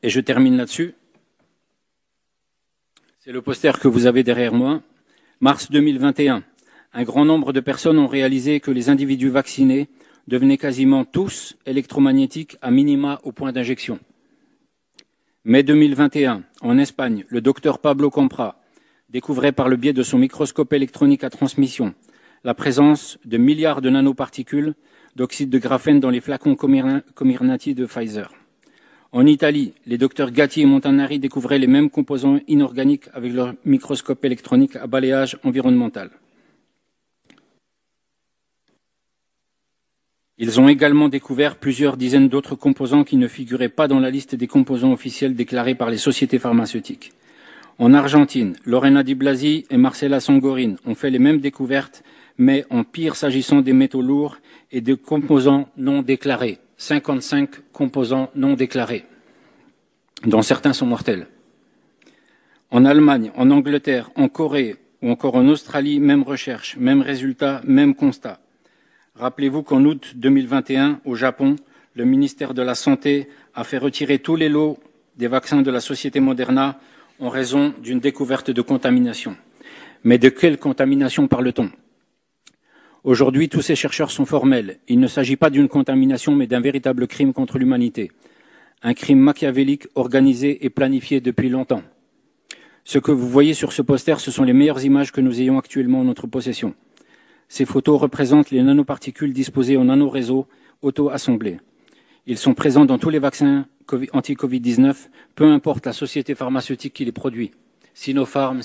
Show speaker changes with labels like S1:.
S1: Et je termine là-dessus. C'est le poster que vous avez derrière moi. Mars 2021. Un grand nombre de personnes ont réalisé que les individus vaccinés devenaient quasiment tous électromagnétiques à minima au point d'injection. Mai 2021. En Espagne, le docteur Pablo Compra découvrait par le biais de son microscope électronique à transmission la présence de milliards de nanoparticules d'oxyde de graphène dans les flacons Comirnaty de Pfizer. En Italie, les docteurs Gatti et Montanari découvraient les mêmes composants inorganiques avec leur microscope électronique à balayage environnemental. Ils ont également découvert plusieurs dizaines d'autres composants qui ne figuraient pas dans la liste des composants officiels déclarés par les sociétés pharmaceutiques. En Argentine, Lorena Di Blasi et Marcela Sangorin ont fait les mêmes découvertes, mais en pire s'agissant des métaux lourds et des composants non déclarés. 55 composants non déclarés, dont certains sont mortels. En Allemagne, en Angleterre, en Corée ou encore en Australie, même recherche, même résultat, même constat. Rappelez-vous qu'en août 2021, au Japon, le ministère de la Santé a fait retirer tous les lots des vaccins de la société Moderna en raison d'une découverte de contamination. Mais de quelle contamination parle-t-on ? Aujourd'hui, tous ces chercheurs sont formels. Il ne s'agit pas d'une contamination, mais d'un véritable crime contre l'humanité. Un crime machiavélique, organisé et planifié depuis longtemps. Ce que vous voyez sur ce poster, ce sont les meilleures images que nous ayons actuellement en notre possession. Ces photos représentent les nanoparticules disposées en nanoréseaux auto-assemblés. Ils sont présents dans tous les vaccins anti-Covid-19, peu importe la société pharmaceutique qui les produit. Sinopharm,